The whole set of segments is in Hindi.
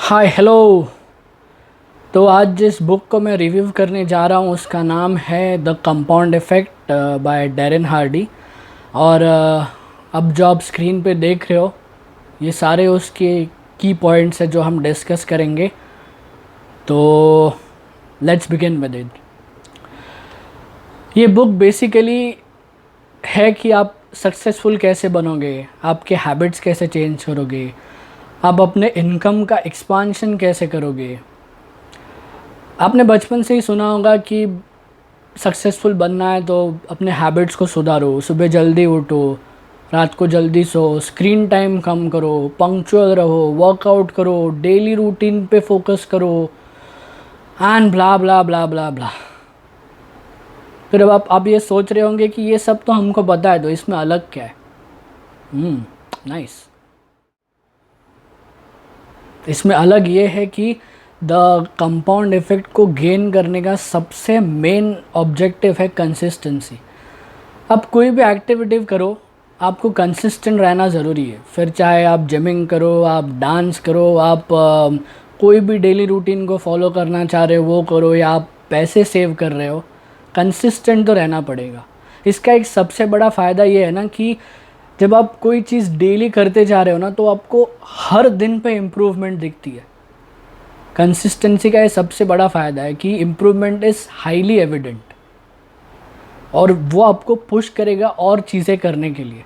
Hi hello. तो आज जिस बुक को मैं रिव्यू करने जा रहा हूँ उसका नाम है the compound effect by Darren Hardy. और अब जो आप स्क्रीन पे देख रहे हो ये सारे उसके की पॉइंट्स हैं जो हम डिस्कस करेंगे। तो लेट्स बिगिन विद इट। ये बुक बेसिकली है कि आप सक्सेसफुल कैसे बनोगे, आपके हैबिट्स कैसे चेंज करोगे, आप अपने इनकम का एक्सपांशन कैसे करोगे। आपने बचपन से ही सुना होगा कि सक्सेसफुल बनना है तो अपने हैबिट्स को सुधारो, सुबह जल्दी उठो, रात को जल्दी सो, स्क्रीन टाइम कम करो, पंक्चुअल रहो, वर्कआउट करो, डेली रूटीन पे फोकस करो एंड ब्ला ब्ला ब्ला ब्ला ब्ला। फिर अब आप ये सोच रहे होंगे कि ये सब तो हमको पता है, तो इसमें अलग क्या है। नाइस। इसमें अलग ये है कि द कंपाउंड इफ़ेक्ट को गेन करने का सबसे मेन ऑब्जेक्टिव है कंसिस्टेंसी। आप कोई भी एक्टिविटी करो, आपको कंसिस्टेंट रहना ज़रूरी है। फिर चाहे आप जिमिंग करो, आप डांस करो, आप कोई भी डेली रूटीन को फॉलो करना चाह रहे हो वो करो, या आप पैसे सेव कर रहे हो, कंसिस्टेंट तो रहना पड़ेगा। इसका एक सबसे बड़ा फ़ायदा ये है ना कि जब आप कोई चीज़ डेली करते जा रहे हो ना तो आपको हर दिन पे इम्प्रूवमेंट दिखती है। कंसिस्टेंसी का ये सबसे बड़ा फ़ायदा है कि इम्प्रूवमेंट इज़ हाईली एविडेंट और वो आपको पुश करेगा और चीज़ें करने के लिए।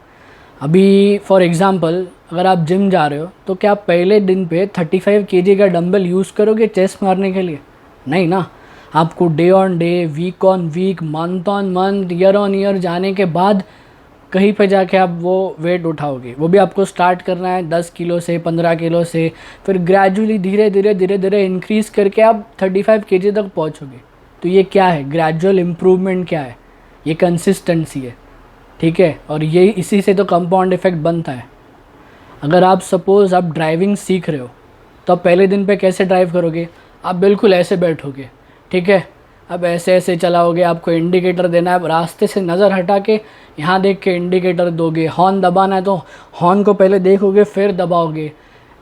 अभी फॉर एग्ज़ाम्पल अगर आप जिम जा रहे हो तो क्या आप पहले दिन पे 35 केजी का डंबल यूज़ करोगे चेस्ट मारने के लिए? नहीं ना। आपको day on day, week on week, month on month, year on year जाने के बाद कहीं पे जाके आप वो वेट उठाओगे। वो भी आपको स्टार्ट करना है 10 किलो से, 15 किलो से, फिर ग्रेजुअली धीरे धीरे इंक्रीज़ करके आप 35 केजी तक पहुंचोगे। तो ये क्या है? ग्रेजुअल इम्प्रूवमेंट क्या है? ये कंसिस्टेंसी है। ठीक है, और ये इसी से तो कंपाउंड इफ़ेक्ट बनता है। अगर आप सपोज़ आप ड्राइविंग सीख रहे हो तो आप पहले दिन पे कैसे ड्राइव करोगे? आप बिल्कुल ऐसे बैठोगे, ठीक है। अब ऐसे ऐसे चलाओगे, आपको इंडिकेटर देना है, रास्ते से नज़र हटा के यहाँ देख के इंडिकेटर दोगे। हॉर्न दबाना है तो हॉर्न को पहले देखोगे फिर दबाओगे।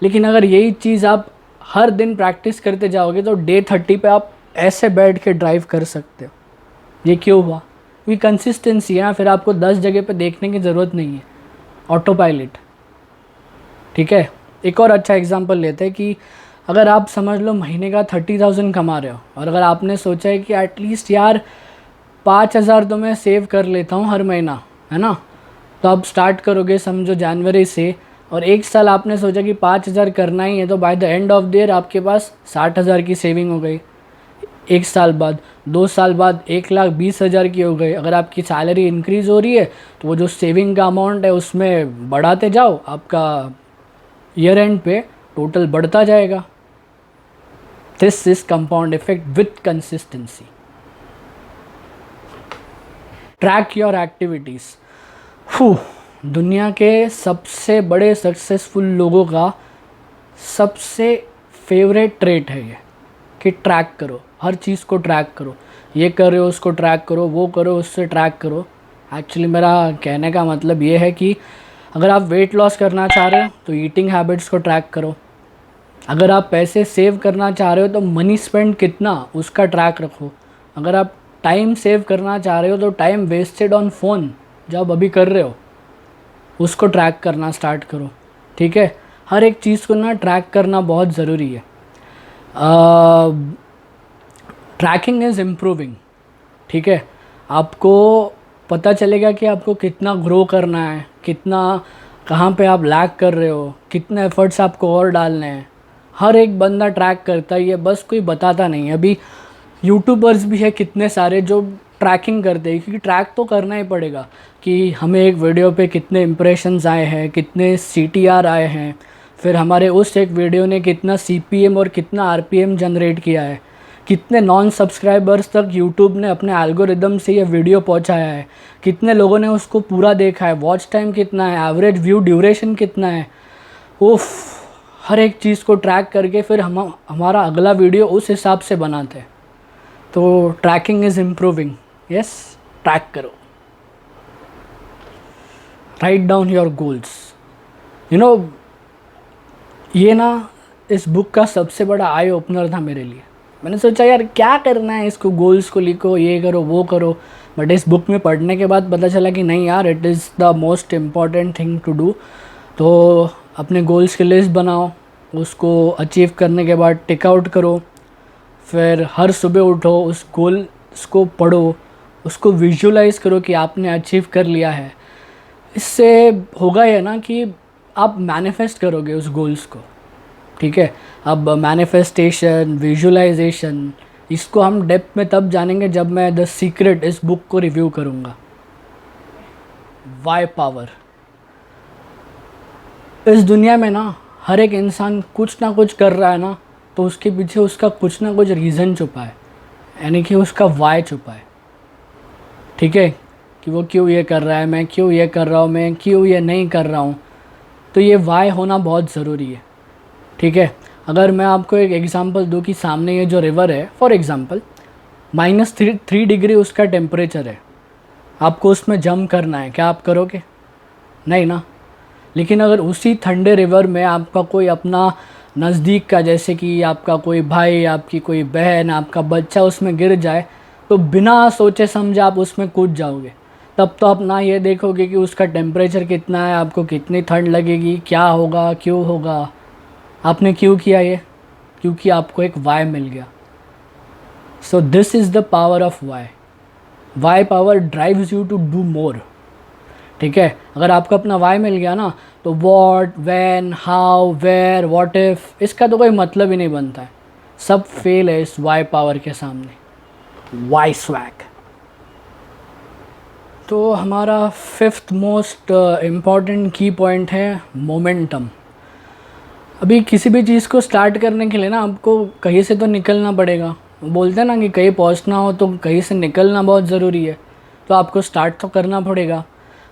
लेकिन अगर यही चीज़ आप हर दिन प्रैक्टिस करते जाओगे तो डे 30 पे आप ऐसे बैठ के ड्राइव कर सकते हो। ये क्यों हुआ? क्योंकि कंसिस्टेंसी है ना। फिर आपको 10 जगह पे देखने की ज़रूरत नहीं है, ऑटो पायलट। ठीक है, एक और अच्छा एग्जांपल लेते हैं कि अगर आप समझ लो महीने का 30,000 कमा रहे हो और अगर आपने सोचा है कि एटलीस्ट यार 5,000 तो मैं सेव कर लेता हूँ हर महीना, है ना। तो आप स्टार्ट करोगे समझो जनवरी से, और एक साल आपने सोचा कि 5,000 करना ही है, तो by the end of the year आपके पास 60,000 की सेविंग हो गई। एक साल बाद, 2 साल बाद 1,20,000 की हो गई। अगर आपकी सैलरी इंक्रीज़ हो रही है तो वो जो सेविंग का अमाउंट है उसमें बढ़ाते जाओ, आपका ईयर एंड पे टोटल बढ़ता जाएगा। This is compound effect with consistency. Track your activities. दुनिया के सबसे बड़े सक्सेसफुल लोगों का सबसे फेवरेट ट्रेट है ये कि ट्रैक करो, हर चीज़ को ट्रैक करो। ये कर रहे हो उसको ट्रैक करो, वो करो उससे ट्रैक करो। एक्चुअली मेरा कहने का मतलब ये है कि अगर आप वेट लॉस करना चाह रहे हो तो ईटिंग हैबिट्स को ट्रैक करो। अगर आप पैसे सेव करना चाह रहे हो तो मनी स्पेंड कितना उसका ट्रैक रखो। अगर आप टाइम सेव करना चाह रहे हो तो टाइम वेस्टेड ऑन फ़ोन जो आप अभी कर रहे हो उसको ट्रैक करना स्टार्ट करो। ठीक है, हर एक चीज़ को ना ट्रैक करना बहुत ज़रूरी है। Tracking is improving. ठीक है, आपको पता चलेगा कि आपको कितना ग्रो करना है, कितना कहाँ पे आप लैग कर रहे हो, कितने एफर्ट्स आपको और डालने हैं। हर एक बंदा ट्रैक करता ही है, बस कोई बताता नहीं है। अभी यूट्यूबर्स भी है कितने सारे जो ट्रैकिंग करते हैं, क्योंकि ट्रैक तो करना ही पड़ेगा कि हमें एक वीडियो पे कितने इम्प्रेशंस आए हैं, कितने CTR आए हैं, फिर हमारे उस एक वीडियो ने कितना CPM और कितना RPM जनरेट किया है, कितने नॉन सब्सक्राइबर्स तक यूट्यूब ने अपने एल्गोरिदम से ये वीडियो पहुंचाया है, कितने लोगों ने उसको पूरा देखा है, वॉच टाइम कितना है, एवरेज व्यू ड्यूरेशन कितना है। उफ, हर एक चीज़ को ट्रैक करके फिर हम हमारा अगला वीडियो उस हिसाब से बनाते हैं। तो tracking is improving. Yes, track करो। Write down your goals. You know, ये ना इस बुक का सबसे बड़ा आई ओपनर था मेरे लिए। मैंने सोचा यार क्या करना है इसको, गोल्स को लिखो, ये करो वो करो, बट इस बुक में पढ़ने के बाद पता चला कि नहीं यार, it is the most important thing to do. तो अपने गोल्स की लिस्ट बनाओ, उसको अचीव करने के बाद टिक आउट करो, फिर हर सुबह उठो, उस गोल्स को पढ़ो, उसको विजुलाइज करो कि आपने अचीव कर लिया है। इससे होगा ये ना कि आप मैनिफेस्ट करोगे उस गोल्स को, ठीक है। अब मैनिफेस्टेशन, विजुलाइजेशन, इसको हम डेप्थ में तब जानेंगे जब मैं द सीक्रेट इस बुक को रिव्यू करूँगा। Why power. इस दुनिया में ना हर एक इंसान कुछ ना कुछ कर रहा है ना, तो उसके पीछे उसका कुछ ना कुछ रीज़न छुपा है, यानी कि उसका वाई छुपा है, ठीक है। कि वो क्यों ये कर रहा है, मैं क्यों ये कर रहा हूँ, मैं क्यों ये नहीं कर रहा हूँ। तो ये वाई होना बहुत ज़रूरी है, ठीक है। अगर मैं आपको एक एग्ज़ाम्पल दूँ कि सामने ये जो रिवर है, फॉर एग्ज़ाम्पल -3 डिग्री उसका टेम्परेचर है, आपको उसमें जंप करना है, क्या आप करोगे? नहीं ना। लेकिन अगर उसी ठंडे रिवर में आपका कोई अपना नज़दीक का, जैसे कि आपका कोई भाई, आपकी कोई बहन, आपका बच्चा उसमें गिर जाए, तो बिना सोचे समझे आप उसमें कूद जाओगे। तब तो आप ना ये देखोगे कि उसका टेम्परेचर कितना है, आपको कितनी ठंड लगेगी, क्या होगा, क्यों होगा। आपने क्यों किया ये? क्योंकि आपको एक वाई मिल गया। So this is the power of why. Why power drives you to do more, ठीक है। अगर आपको अपना वाई मिल गया ना, तो what, when, how, where, what if, इसका तो कोई मतलब ही नहीं बनता है। सब फेल है इस वाई पावर के सामने। Why swag. तो हमारा fifth most important key point है मोमेंटम। अभी किसी भी चीज़ को स्टार्ट करने के लिए ना आपको कहीं से तो निकलना पड़ेगा। बोलते हैं ना कि कहीं पहुंचना हो तो कहीं से निकलना बहुत ज़रूरी है, तो आपको स्टार्ट तो करना पड़ेगा।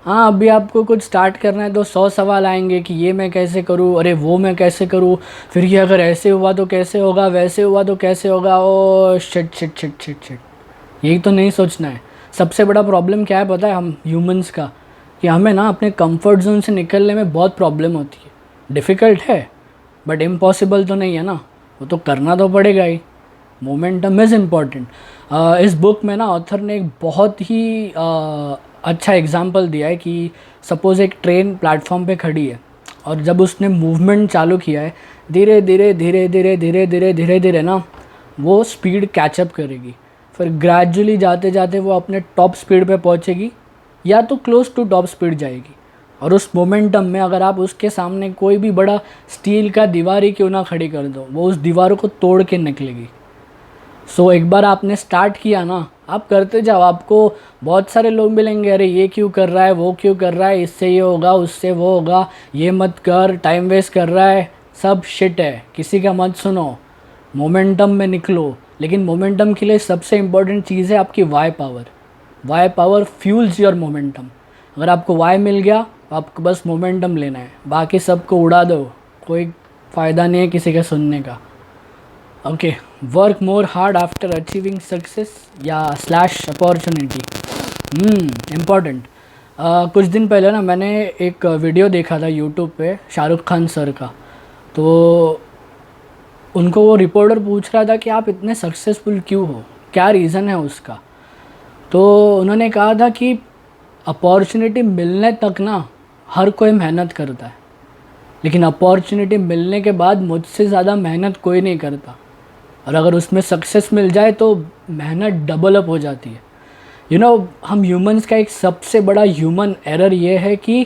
हाँ, अभी आपको कुछ स्टार्ट करना है तो 100 सवाल आएंगे कि ये मैं कैसे करूँ, अरे वो मैं कैसे करूँ, फिर ये अगर ऐसे हुआ तो कैसे होगा, वैसे हुआ तो कैसे होगा, oh shit shit shit shit shit. यही तो नहीं सोचना है। सबसे बड़ा प्रॉब्लम क्या है पता है हम ह्यूमंस का, कि हमें ना अपने कंफर्ट जोन से निकलने में बहुत प्रॉब्लम होती है। डिफ़िकल्ट है बट इम्पॉसिबल तो नहीं है ना, वो तो करना तो पड़ेगा ही। Momentum is important. इस बुक में ना ऑथर ने एक बहुत ही अच्छा एग्जांपल दिया है कि सपोज़ एक ट्रेन प्लेटफॉर्म पे खड़ी है, और जब उसने मूवमेंट चालू किया है, धीरे धीरे धीरे धीरे धीरे धीरे धीरे धीरे ना वो स्पीड कैचअप करेगी, फिर ग्रेजुअली जाते जाते वो अपने टॉप स्पीड पे पहुंचेगी, या तो क्लोज टू टॉप स्पीड जाएगी। और उस मोमेंटम में अगर आप उसके सामने कोई भी बड़ा स्टील का दीवार ही क्यों ना खड़ी कर दो, वो उस दीवार को तोड़ के निकलेगी। सो एक बार आपने स्टार्ट किया ना, आप करते जाओ, आपको बहुत सारे लोग मिलेंगे, अरे ये क्यों कर रहा है, वो क्यों कर रहा है, इससे ये होगा, उससे वो होगा, ये मत कर, टाइम वेस्ट कर रहा है, सब शिट है, किसी का मत सुनो, मोमेंटम में निकलो। लेकिन मोमेंटम के लिए सबसे इम्पोर्टेंट चीज़ है आपकी why power. Why power fuels your momentum. अगर आपको वाई मिल गया तो आपको बस मोमेंटम लेना है, बाकी सबको उड़ा दो, कोई फ़ायदा नहीं है किसी के सुनने का। Okay, work more hard after achieving success या स्लैश अपॉर्चुनिटी। इम्पॉर्टेंट। कुछ दिन पहले ना मैंने एक वीडियो देखा था यूट्यूब पे शाहरुख खान सर का। तो उनको वो रिपोर्टर पूछ रहा था कि आप इतने सक्सेसफुल क्यों हो, क्या रीज़न है उसका। तो उन्होंने कहा था कि अपॉर्चुनिटी मिलने तक ना हर कोई मेहनत करता है, लेकिन अपॉर्चुनिटी मिलने के बाद मुझसे ज़्यादा मेहनत कोई नहीं करता, और अगर उसमें सक्सेस मिल जाए तो मेहनत डबल अप हो जाती है। हम ह्यूमंस का एक सबसे बड़ा ह्यूमन एरर ये है कि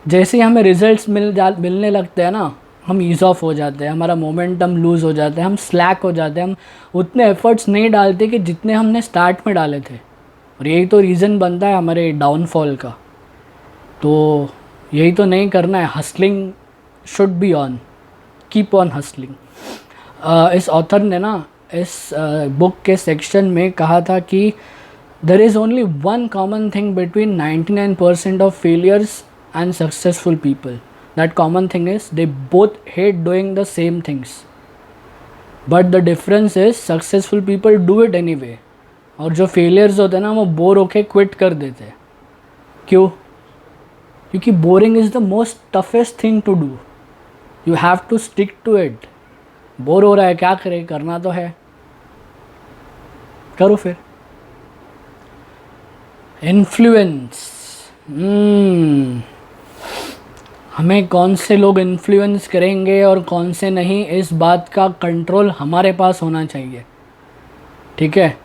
जैसे ही हमें रिजल्ट्स मिलने लगते हैं ना, हम ईज़ ऑफ हो जाते हैं, हमारा मोमेंटम लूज़ हो जाता है, हम स्लैक हो जाते हैं, हम उतने एफर्ट्स नहीं डालते कि जितने हमने स्टार्ट में डाले थे, और यही तो रीज़न बनता है हमारे डाउनफॉल का। तो यही तो नहीं करना है। Hustling should be on, keep on hustling. इस ऑथर ने ना इस बुक के सेक्शन में कहा था कि there is only one common thing between 99% of failures and successful people. That common thing is they both hate doing the same things, but the difference is successful people do it anyway, और जो failures होते हैं ना वो बोर होके quit कर देते हैं। क्यों? क्योंकि boring is the most toughest thing to do. You have to stick to it. Bore हो रहा है, क्या करे, करना तो है, करो फिर। इन्फ्लुएंस, हमें कौन से लोग इन्फ्लुएंस करेंगे और कौन से नहीं, इस बात का कंट्रोल हमारे पास होना चाहिए, ठीक है।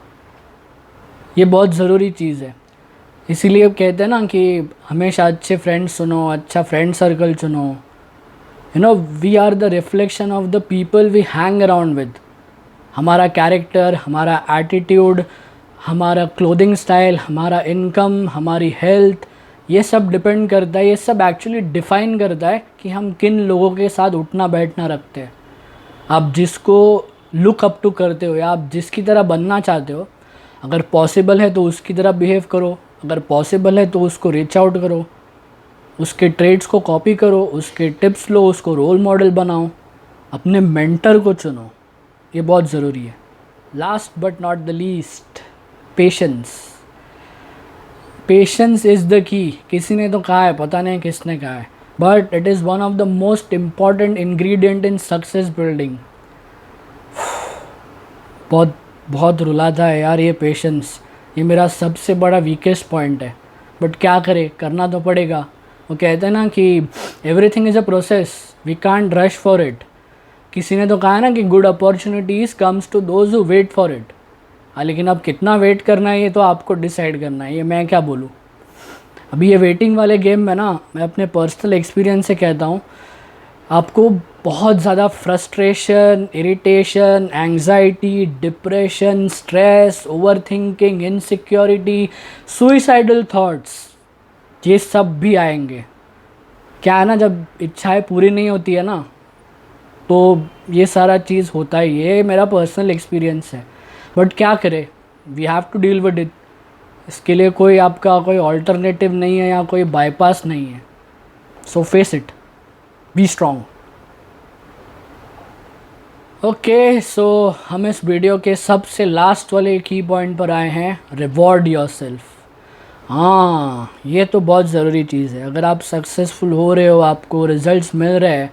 ये बहुत ज़रूरी चीज़ है। इसीलिए अब कहते हैं ना कि हमेशा अच्छे फ्रेंड्स चुनो, अच्छा फ्रेंड सर्कल चुनो। You know, we are the reflection of the people we hang around with. हमारा कैरेक्टर, हमारा एटीट्यूड, हमारा क्लोथिंग स्टाइल, हमारा इनकम, हमारी हेल्थ, ये सब डिपेंड करता है, ये सब एक्चुअली डिफ़ाइन करता है कि हम किन लोगों के साथ उठना बैठना रखते हैं। आप जिसको लुक अप टू करते हो या आप जिसकी तरह बनना चाहते हो, अगर पॉसिबल है तो उसकी तरह बिहेव करो, अगर पॉसिबल है तो उसको रीच आउट करो, उसके ट्रेड्स को कॉपी करो, उसके टिप्स लो, उसको रोल मॉडल बनाओ, अपने मेंटर को चुनो, ये बहुत ज़रूरी है। Last but not the least, patience. Patience is the key. किसी ने तो कहा है, पता नहीं किसने कहा है, but it is one of the most important ingredient in success building. बहुत बहुत रुलाता है यार ये पेशेंस, ये मेरा सबसे बड़ा वीकेस्ट पॉइंट है, बट क्या करें, करना तो पड़ेगा। वो कहते हैं ना कि everything is a process, we can't rush for it. किसी ने तो कहा है ना कि good opportunities comes to those who wait for it. हाँ, लेकिन अब कितना वेट करना है ये तो आपको डिसाइड करना है, ये मैं क्या बोलूँ। अभी ये वेटिंग वाले गेम में ना, मैं अपने पर्सनल एक्सपीरियंस से कहता हूँ, आपको बहुत ज़्यादा frustration, irritation, anxiety, depression, stress, overthinking, insecurity, suicidal thoughts, ये सब भी आएंगे। क्या है ना, जब इच्छाएं पूरी नहीं होती है ना, तो ये सारा चीज़ होता ही, ये मेरा पर्सनल एक्सपीरियंस है। बट क्या करें, we have to deal with it. इसके लिए कोई आपका कोई ऑल्टरनेटिव नहीं है या कोई बाईपास नहीं है। So face it, be strong. Okay, so हम इस वीडियो के सबसे लास्ट वाले की पॉइंट पर आए हैं, रिवॉर्ड योरसेल्फ। हाँ, ये तो बहुत ज़रूरी चीज़ है। अगर आप सक्सेसफुल हो रहे हो, आपको रिजल्ट्स मिल रहे हैं,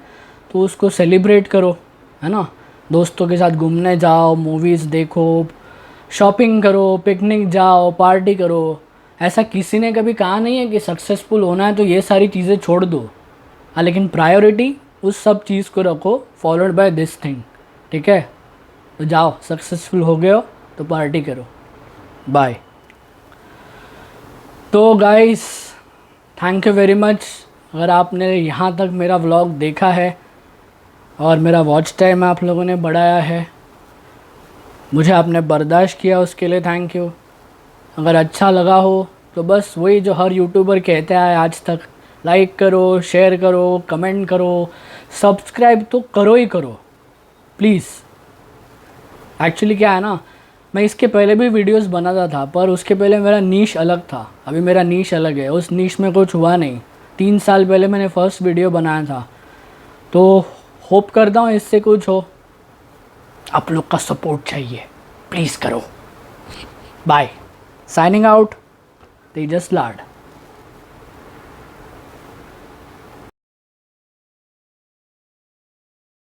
तो उसको सेलिब्रेट करो, है ना। दोस्तों के साथ घूमने जाओ, मूवीज़ देखो, शॉपिंग करो, पिकनिक जाओ, पार्टी करो। ऐसा किसी ने कभी कहा नहीं है कि सक्सेसफुल होना है तो ये सारी चीज़ें छोड़ दो। हाँ, लेकिन प्रायोरिटी उस सब चीज़ को रखो, फॉलोड बाय दिस थिंग, ठीक है। तो जाओ, सक्सेसफुल हो गए हो तो पार्टी करो। बाय। तो guys, thank you very much. अगर आपने यहाँ तक मेरा व्लॉग देखा है और मेरा वॉच टाइम आप लोगों ने बढ़ाया है, मुझे आपने बर्दाश्त किया, उसके लिए थैंक यू। अगर अच्छा लगा हो तो बस वही जो हर यूट्यूबर कहते आए आज तक, लाइक करो, शेयर करो, कमेंट करो, सब्सक्राइब तो करो ही करो प्लीज़। एक्चुअली क्या है ना, मैं इसके पहले भी वीडियोस बनाता था, पर उसके पहले मेरा नीश अलग था। अभी मेरा नीश अलग है, उस नीश में कुछ हुआ नहीं। 3 साल पहले मैंने फर्स्ट वीडियो बनाया था, तो होप करता हूँ इससे कुछ हो। आप लोग का सपोर्ट चाहिए, प्लीज़ करो। बाय, साइनिंग आउट, तेजस लाड।